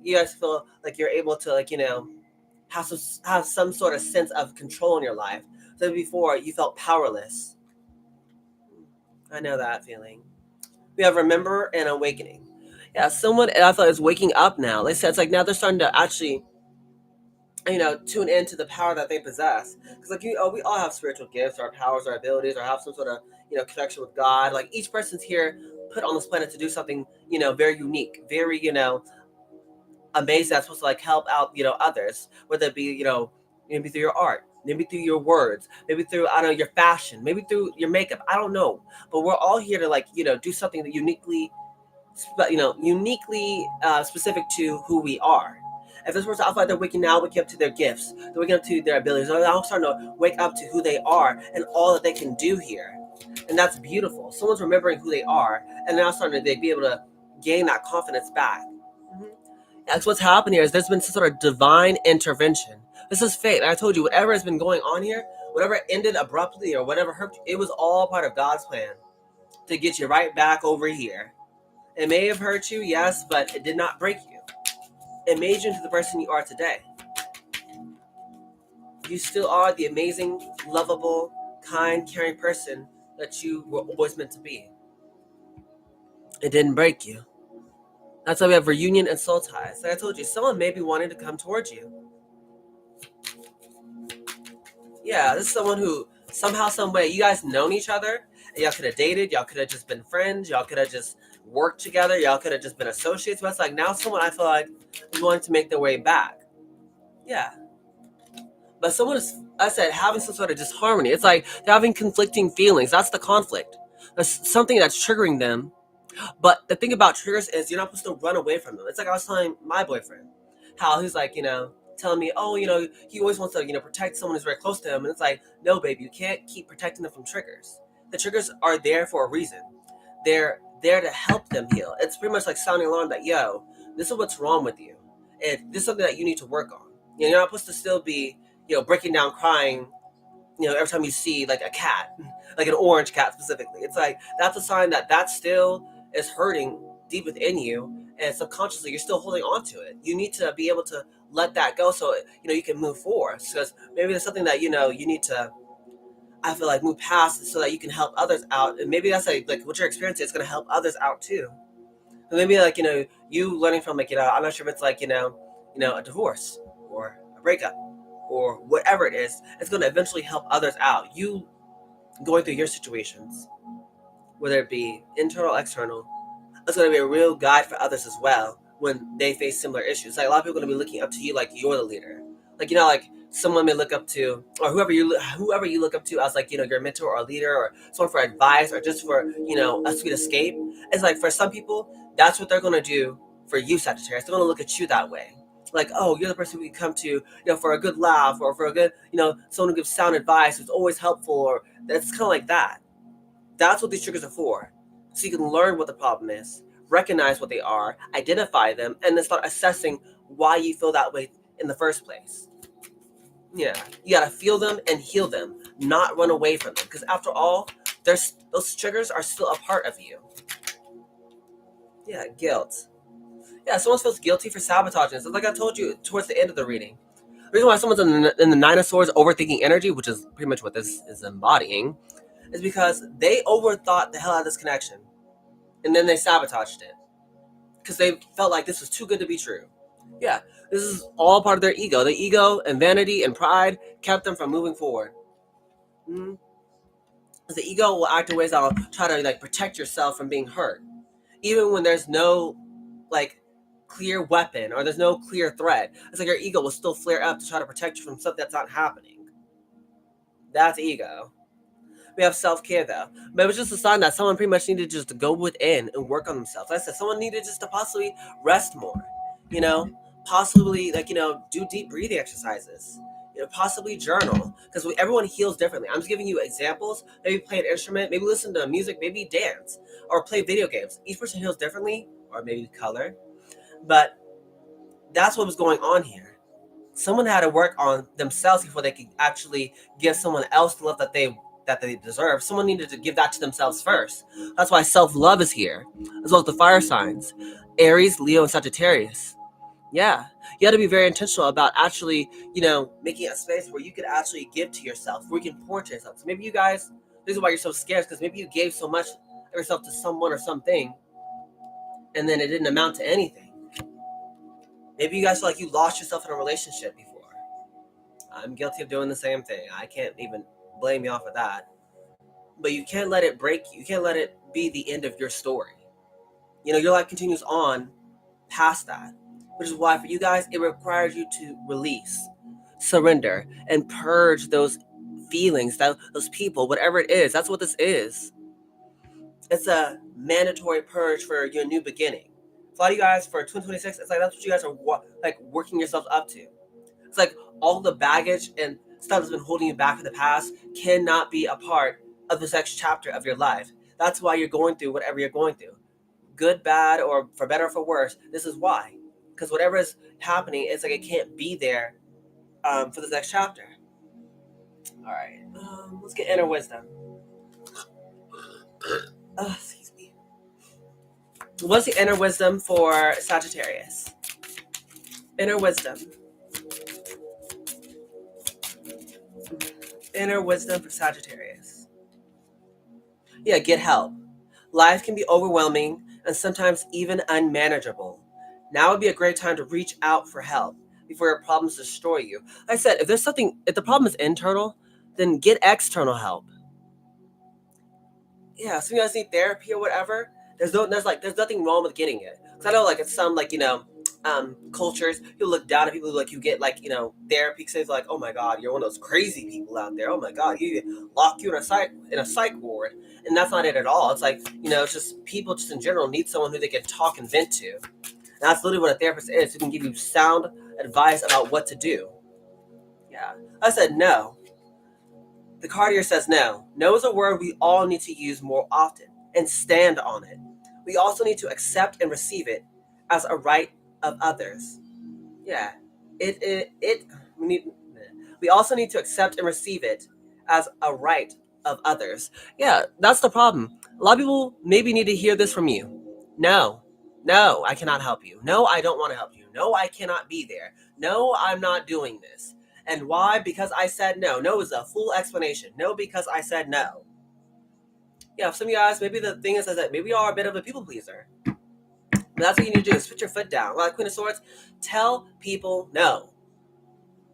You guys feel like you're able to like have some sort of sense of control in your life. So before you felt powerless. I know that feeling. We have remember and awakening. Yeah, someone I feel like is waking up now. They said it's like now they're starting to actually tune into the power that they possess. Because like we all have spiritual gifts, our powers, our abilities, or have some sort of connection with God. Like each person's here put on this planet to do something very unique, very amazing. That's supposed to like help out others, whether it be maybe through your art, maybe through your words, maybe through I don't know your fashion, maybe through your makeup. I don't know, but we're all here to like do something that uniquely specific to who we are. If this person, I feel like they're waking up to their gifts, they're waking up to their abilities. They're now starting to wake up to who they are and all that they can do here, and that's beautiful. Someone's remembering who they are, and now starting to be able to gain that confidence back. That's what's happened here. Is there's been some sort of divine intervention. This is fate. Like I told you, whatever has been going on here, whatever ended abruptly or whatever hurt you, it was all part of God's plan to get you right back over here. It may have hurt you, yes, but it did not break you. It made you into the person you are today. You still are the amazing, lovable, kind, caring person that you were always meant to be. It didn't break you. That's why we have reunion and soul ties. Like I told you, someone may be wanting to come towards you. Yeah, this is someone who somehow, some way, you guys known each other, and y'all could have dated, y'all could have just been friends, y'all could have just worked together, y'all could have just been associates. But it's like now someone I feel like is wanting to make their way back. Yeah. But someone is, I said, having some sort of disharmony. It's like they're having conflicting feelings. That's the conflict. There's something that's triggering them. But the thing about triggers is you're not supposed to run away from them. It's like I was telling my boyfriend how he's like, telling me, oh, he always wants to, protect someone who's very close to him. And it's like, no, babe, you can't keep protecting them from triggers. The triggers are there for a reason. They're there to help them heal. It's pretty much like sounding alarm that, yo, this is what's wrong with you. And this is something that you need to work on. You're not supposed to still be, breaking down crying, every time you see like a cat, like an orange cat specifically. It's like, that's a sign that still is hurting deep within you. And subconsciously, you're still holding on to it. You need to be able to let that go so, you can move forward. Because maybe there's something that, you need to, I feel like, move past so that you can help others out. And maybe that's like what you're experiencing is going to help others out too. And maybe like, you learning from like, I'm not sure if it's like, a divorce or a breakup or whatever it is, it's going to eventually help others out. You going through your situations, whether it be internal, external, it's going to be a real guide for others as well when they face similar issues. Like a lot of people are going to be looking up to you like you're the leader. Like, like someone may look up to, or whoever you look up to as like, your mentor or a leader or someone for advice or just for, a sweet escape. It's like for some people, that's what they're going to do for you, Sagittarius. They're going to look at you that way. Like, oh, you're the person we come to, for a good laugh or for a good, someone who gives sound advice who's always helpful, or it's kind of like that. That's what these triggers are for. So you can learn what the problem is, recognize what they are, identify them, and then start assessing why you feel that way in the first place. Yeah, you gotta feel them and heal them, not run away from them. Because after all, those triggers are still a part of you. Yeah, guilt. Yeah, someone feels guilty for sabotaging. So like I told you towards the end of the reading. The reason why someone's in the Nine of Swords overthinking energy, which is pretty much what this is embodying, is because they overthought the hell out of this connection. And then they sabotaged it. Because they felt like this was too good to be true. Yeah, this is all part of their ego. The ego and vanity and pride kept them from moving forward. Mm-hmm. The ego will act in ways that will try to like protect yourself from being hurt. Even when there's no like clear weapon or there's no clear threat. It's like your ego will still flare up to try to protect you from stuff that's not happening. That's ego. We have self-care though. But it was just a sign that someone pretty much needed just to go within and work on themselves. Like I said, someone needed just to possibly rest more. Possibly like, do deep breathing exercises. Possibly journal. Because everyone heals differently. I'm just giving you examples. Maybe play an instrument, maybe listen to music, maybe dance, or play video games. Each person heals differently, or maybe color. But that's what was going on here. Someone had to work on themselves before they could actually give someone else the love that they deserve. Someone needed to give that to themselves first. That's why self-love is here, as well as the fire signs, Aries, Leo, and Sagittarius. Yeah, you got to be very intentional about actually, making a space where you can actually give to yourself, where you can pour to yourself. So maybe you guys, this is why you're so scared, because maybe you gave so much of yourself to someone or something, and then it didn't amount to anything. Maybe you guys feel like you lost yourself in a relationship before. I'm guilty of doing the same thing. I can't even blame you off of that. But you can't let it break you. You can't let it be the end of your story. Your life continues on past that. Which is why for you guys, it requires you to release, surrender, and purge those feelings, those people, whatever it is. That's what this is. It's a mandatory purge for your new beginning. For a lot of you guys, for 2026, it's like that's what you guys are like working yourselves up to. It's like all the baggage and stuff that's been holding you back in the past cannot be a part of this next chapter of your life. That's why you're going through whatever you're going through. Good, bad, or for better or for worse. This is why. Because whatever is happening, it's like it can't be there for this next chapter. All right. Let's get inner wisdom. Excuse me. What's the inner wisdom for Sagittarius? Inner wisdom. Inner wisdom for Sagittarius. Yeah, get help. Life can be overwhelming and sometimes even unmanageable. Now would be a great time to reach out for help before your problems destroy you. Like I said, if the problem is internal, then get external help. Yeah, some of you guys need therapy or whatever. There's nothing wrong with getting it. Cause I know like in some like cultures you look down at people who like you get like therapy because it's like, oh my god, you're one of those crazy people out there. Oh my god, you lock you in a psych ward, and that's not it at all. It's like it's just people just in general need someone who they can talk and vent to. And that's literally what a therapist is, who can give you sound advice about what to do. Yeah, I said no. The card here says no. No is a word we all need to use more often and stand on it. We also need to accept and receive it as a right of others. Yeah. We need we also need to accept and receive it as a right of others. Yeah, that's the problem. A lot of people maybe need to hear this from you. No. No, I cannot help you. No, I don't want to help you. No, I cannot be there. No, I'm not doing this. And why? Because I said no. No is a full explanation. No, because I said no. Yeah, for some of you guys, maybe the thing is that maybe you are a bit of a people pleaser. But that's what you need to do is put your foot down. Like Queen of Swords, tell people no.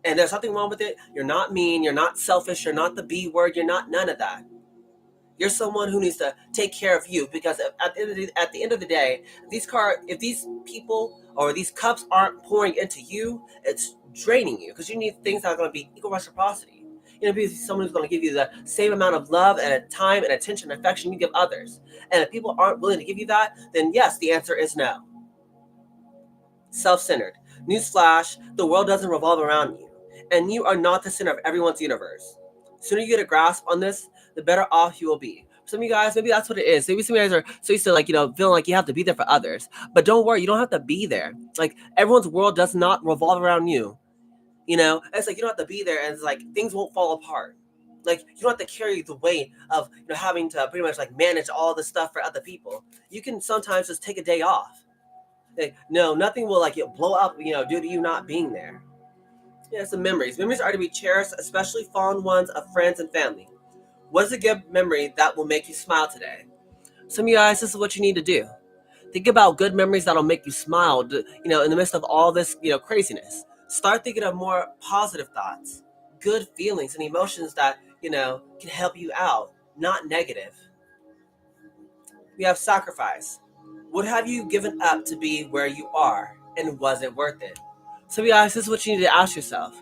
And there's nothing wrong with it. You're not mean. You're not selfish. You're not the B word. You're not none of that. You're someone who needs to take care of you, because at the end of the day, if these people or these cups aren't pouring into you, it's draining you, because you need things that are going to be equal reciprocity. Be someone who's going to give you the same amount of love and time and attention and affection you give others. And if people aren't willing to give you that, then yes, the answer is no. Self-centered. Newsflash, the world doesn't revolve around you, and you are not the center of everyone's universe. The sooner you get a grasp on this, the better off you will be. Some of you guys, maybe that's what it is. Maybe some of you guys are so used to feeling like you have to be there for others. But don't worry, you don't have to be there. Like everyone's world does not revolve around you. It's like you don't have to be there, and it's like things won't fall apart. Like you don't have to carry the weight of having to pretty much like manage all the stuff for other people. You can sometimes just take a day off. Like, no, nothing will like blow up, due to you not being there. Yeah, some memories. Memories are to be cherished, especially fond ones of friends and family. What is a good memory that will make you smile today? Some of you guys, this is what you need to do. Think about good memories that'll make you smile, in the midst of all this, craziness. Start thinking of more positive thoughts, good feelings and emotions that, can help you out, not negative. We have sacrifice. What have you given up to be where you are, and was it worth it? So, you guys, this is what you need to ask yourself.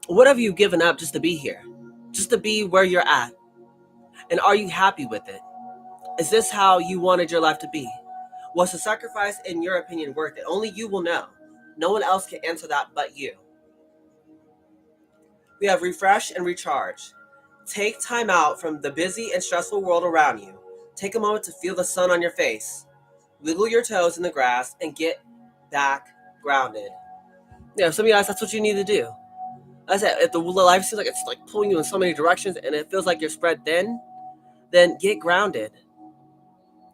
What have you given up just to be here? Just to be where you're at? And are you happy with it? Is this how you wanted your life to be? Was the sacrifice, in your opinion, worth it? Only you will know. No one else can answer that but you. We have refresh and recharge. Take time out from the busy and stressful world around you. Take a moment to feel the sun on your face. Wiggle your toes in the grass and get back grounded. Yeah, some of you guys, that's what you need to do. As I said, if the life seems like it's like pulling you in so many directions and it feels like you're spread thin, then get grounded.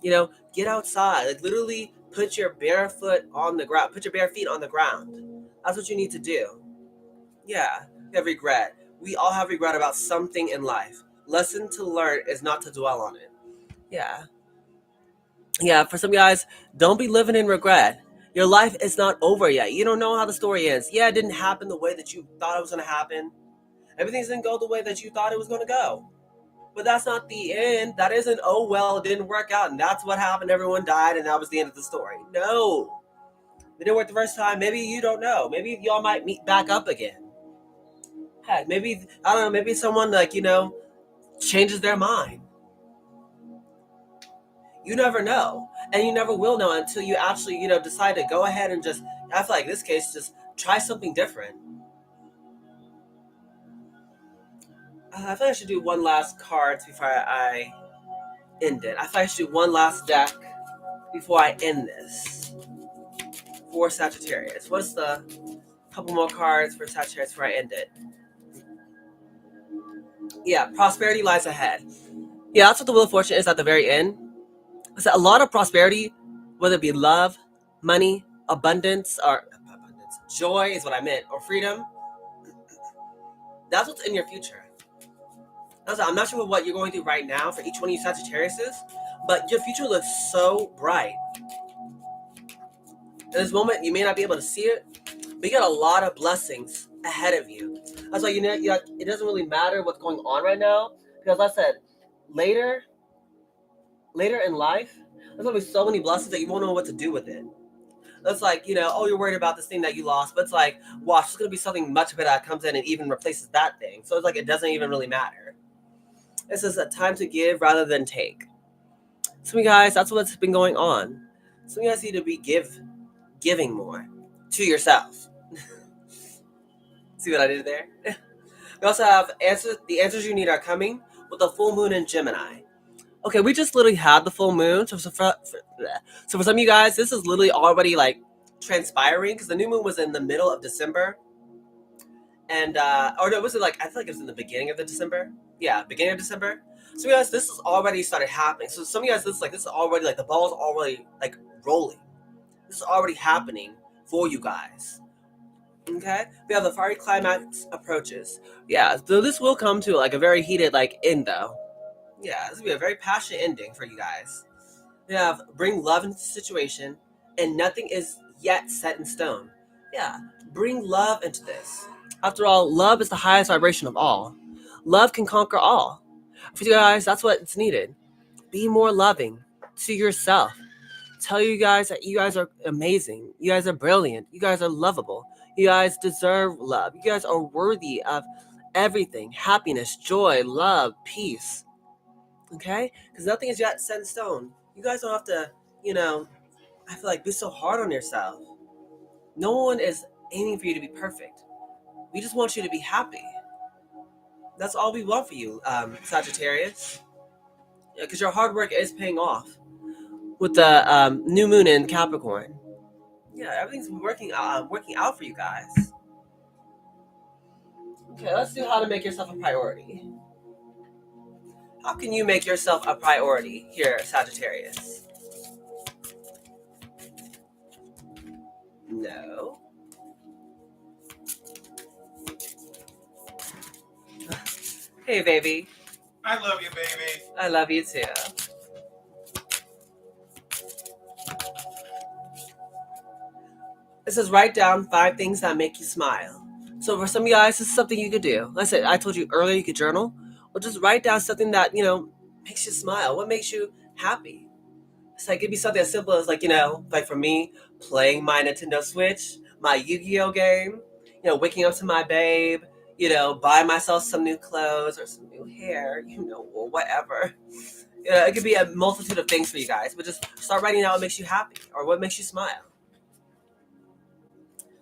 Get outside. Like literally put your bare foot on the ground. Put your bare feet on the ground. That's what you need to do. Yeah, you have regret. We all have regret about something in life. Lesson to learn is not to dwell on it. Yeah. Yeah, for some guys, don't be living in regret. Your life is not over yet. You don't know how the story ends. Yeah, it didn't happen the way that you thought it was going to happen. Everything didn't go the way that you thought it was going to go. But that's not the end. That isn't, oh, well, it didn't work out, and that's what happened. Everyone died, and that was the end of the story. No. It didn't work the first time. Maybe you don't know. Maybe y'all might meet back up again. Heck, maybe, I don't know, maybe someone, changes their mind. You never know. And you never will know until you actually, decide to go ahead and just, I feel like in this case, just try something different. I feel like I should do one last card before I end it. I feel like I should do one last deck before I end this. For Sagittarius. What's the couple more cards for Sagittarius before I end it? Yeah, prosperity lies ahead. Yeah, that's what the Wheel of Fortune is at the very end. It's a lot of prosperity, whether it be love, money, abundance, joy is what I meant, or freedom. That's what's in your future. I'm not sure what you're going through right now for each one of you Sagittariuses, but your future looks so bright. In this moment, you may not be able to see it, but you got a lot of blessings ahead of you. That's why it doesn't really matter what's going on right now, because like I said, later, later in life, there's gonna be so many blessings that you won't know what to do with it. That's like, oh, you're worried about this thing that you lost, but it's like, watch, there's gonna be something much better that comes in and even replaces that thing. So it's like it doesn't even really matter. This is a time to give rather than take. Some of you guys, that's what's been going on. Some of you guys need to be giving more to yourself. See what I did there? We also have the answers you need are coming with the full moon in Gemini. Okay, we just literally had the full moon. So for some of you guys, this is literally already like transpiring because the new moon was in the middle of December. And, or no, was it like, I feel like it was in the beginning of the December. Yeah, beginning of December. So you guys, this has already started happening. So some of you guys, this is already like the ball's already like rolling. This is already happening for you guys. Okay, we have the fiery climax approaches. Yeah, so this will come to like a very heated like end though. Yeah, this will be a very passionate ending for you guys. We have bring love into the situation, and nothing is yet set in stone. Yeah, bring love into this. After all, love is the highest vibration of all. Love can conquer all. For you guys, that's what's needed. Be more loving to yourself. Tell you guys that you guys are amazing. You guys are brilliant. You guys are lovable. You guys deserve love. You guys are worthy of everything. Happiness, joy, love, peace. Okay? Because nothing is yet set in stone. You guys don't have to, I feel like be so hard on yourself. No one is aiming for you to be perfect. We just want you to be happy. That's all we want for you, Sagittarius. Because your hard work is paying off with the new moon in Capricorn. Yeah, everything's working out for you guys. Okay, let's do how to make yourself a priority. How can you make yourself a priority here, Sagittarius? No. Hey, baby. I love you, baby. I love you too. It says write down 5 things that make you smile. So for some of you guys, this is something you could do. Like I said, I told you earlier you could journal. Or just write down something that, makes you smile. What makes you happy? It's like, it'd be something as simple as like, like for me, playing my Nintendo Switch, my Yu-Gi-Oh game, waking up to my babe, buy myself some new clothes or some new hair, or whatever. It could be a multitude of things for you guys, but just start writing out what makes you happy or what makes you smile.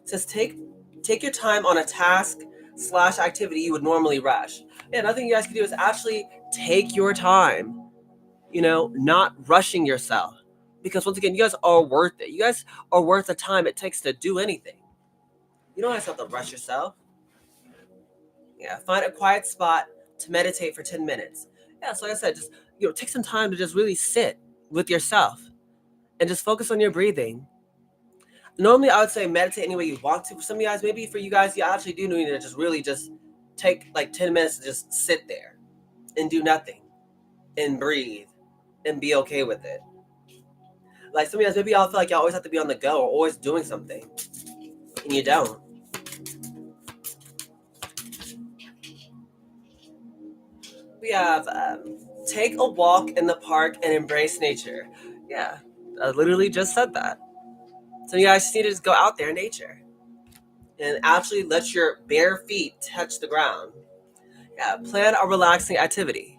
It says take your time on a task/activity you would normally rush. Yeah, another thing you guys can do is actually take your time. Not rushing yourself. Because once again, you guys are worth it. You guys are worth the time it takes to do anything. You don't have to rush yourself. Yeah, find a quiet spot to meditate for 10 minutes. Yeah, so like I said, just take some time to just really sit with yourself and just focus on your breathing. Normally, I would say meditate any way you want to. For some of you guys, maybe for you guys, you actually do need to just really just take like 10 minutes to just sit there and do nothing and breathe and be okay with it. Like some of you guys, maybe y'all feel like y'all always have to be on the go or always doing something, and you don't. We have take a walk in the park and embrace nature. Yeah, I literally just said that. So you guys just need to just go out there in nature and actually let your bare feet touch the ground. Yeah, plan a relaxing activity.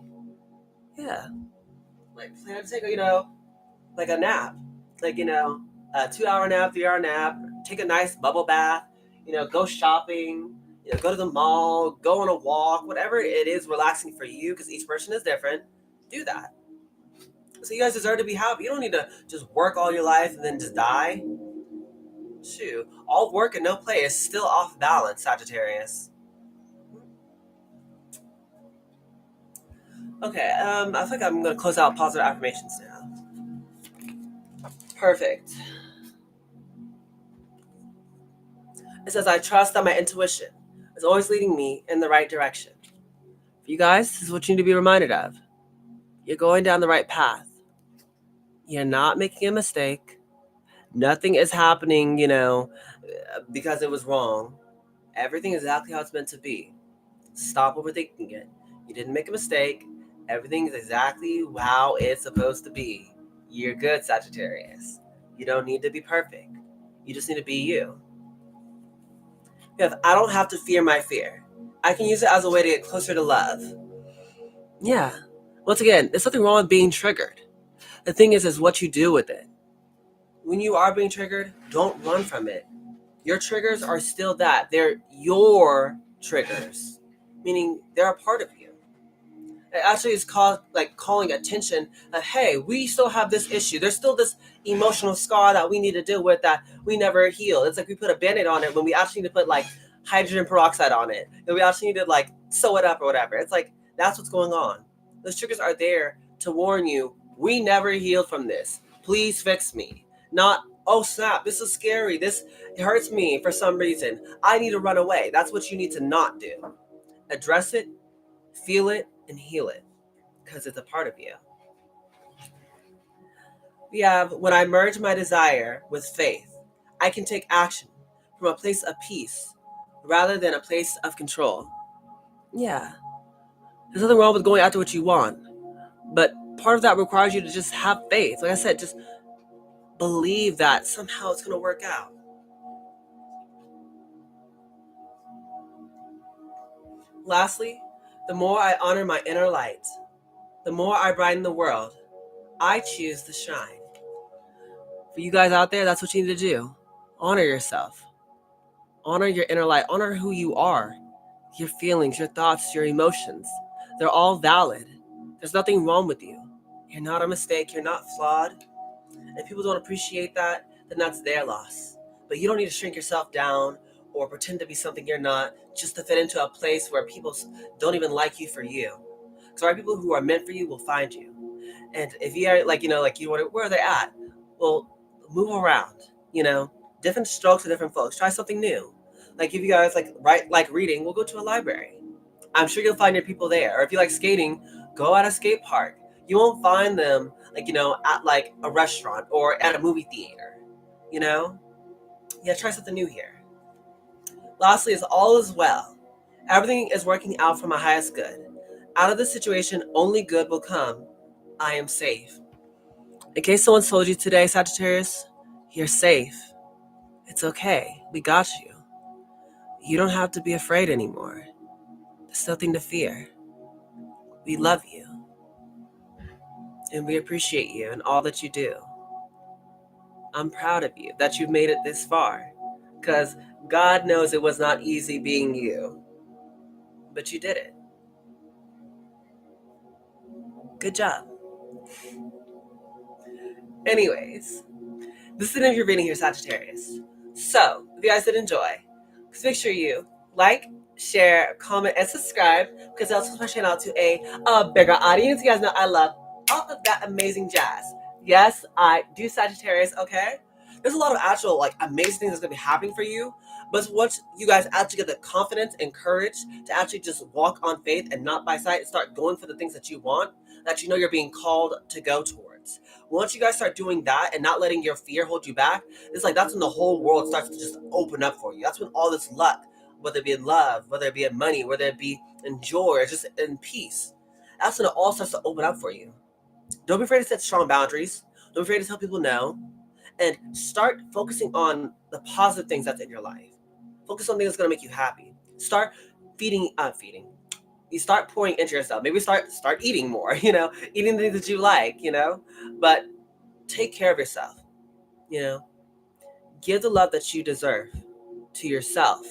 Yeah, like plan to take like a nap, like a 2-hour nap, 3-hour nap. Take a nice bubble bath. Go shopping. Go to the mall. Go on a walk. Whatever it is relaxing for you, because each person is different. Do that. So you guys deserve to be happy. You don't need to just work all your life and then just die. Shoot, all work and no play is still off balance, Sagittarius. Okay, I think I'm going to close out positive affirmations now. Perfect. It says, I trust that my intuition is always leading me in the right direction. For you guys, this is what you need to be reminded of. You're going down the right path. You're not making a mistake. Nothing is happening, because it was wrong. Everything is exactly how it's meant to be. Stop overthinking it. You didn't make a mistake. Everything is exactly how it's supposed to be. You're good, Sagittarius. You don't need to be perfect. You just need to be you. Because I don't have to fear my fear. I can use it as a way to get closer to love. Yeah. Once again, there's nothing wrong with being triggered. The thing is what you do with it. When you are being triggered, don't run from it. Your triggers are still that. They're your triggers, meaning they're a part of you. It actually is called like calling attention that, hey, we still have this issue. There's still this emotional scar that we need to deal with that we never heal. It's like we put a band-aid on it when we actually need to put like hydrogen peroxide on it. And we actually need to like sew it up or whatever. It's like that's what's going on. Those triggers are there to warn you, we never healed from this. Please fix me. Not, oh snap, this is scary. This hurts me for some reason. I need to run away. That's what you need to not do. Address it, feel it, and heal it, because it's a part of you. We have, when I merge my desire with faith, I can take action from a place of peace rather than a place of control. Yeah, there's nothing wrong with going after what you want, but part of that requires you to just have faith. Like I said, just believe that somehow it's going to work out. Lastly, the more I honor my inner light, the more I brighten the world. I choose to shine. For you guys out there, that's what you need to do. Honor yourself. Honor your inner light. Honor who you are. Your feelings, your thoughts, your emotions. They're all valid. There's nothing wrong with you. You're not a mistake. You're not flawed. If people don't appreciate that, then that's their loss. But you don't need to shrink yourself down or pretend to be something you're not just to fit into a place where people don't even like you for you. Because our people who are meant for you will find you. And if you are where are they at? Well, move around, different strokes for different folks. Try something new. Like if you guys like reading, we'll go to a library. I'm sure you'll find your people there. Or if you like skating, go at a skate park. You won't find them at like a restaurant or at a movie theater. Yeah, try something new here. Lastly, is all is well. Everything is working out for my highest good. Out of this situation, only good will come. I am safe. In case someone told you today, Sagittarius, you're safe. It's okay. We got you. You don't have to be afraid anymore. There's nothing to fear. We love you. And we appreciate you and all that you do. I'm proud of you that you've made it this far. Because God knows it was not easy being you. But you did it. Good job. Anyways, this is the end of your reading here, Sagittarius. So, if you guys did enjoy, please make sure you like, share, comment, and subscribe because it helps push my channel to a bigger audience. You guys know I love all of that amazing jazz. Yes, I do, Sagittarius, okay? There's a lot of actual, amazing things that's going to be happening for you. But once you guys actually get the confidence and courage to actually just walk on faith and not by sight and start going for the things that you want, that you know you're being called to go towards. Once you guys start doing that and not letting your fear hold you back, it's like that's when the whole world starts to just open up for you. That's when all this luck, whether it be in love, whether it be in money, whether it be in joy or just in peace, that's when it all starts to open up for you. Don't be afraid to set strong boundaries. Don't be afraid to tell people no. And start focusing on the positive things that's in your life. Focus on things that's going to make you happy. Start feeding. You start pouring into yourself. Maybe start eating more, eating things that you like, but take care of yourself, give the love that you deserve to yourself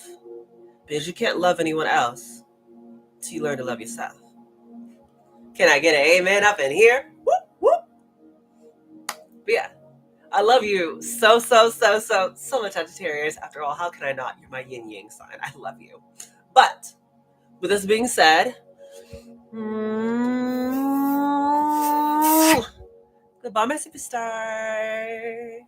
because you can't love anyone else until you learn to love yourself. Can I get an amen up in here? Whoop, whoop. But yeah, I love you so much, Sagittarius. After all, how can I not? You're my yin yang sign. I love you. But with this being said, goodbye, my superstars.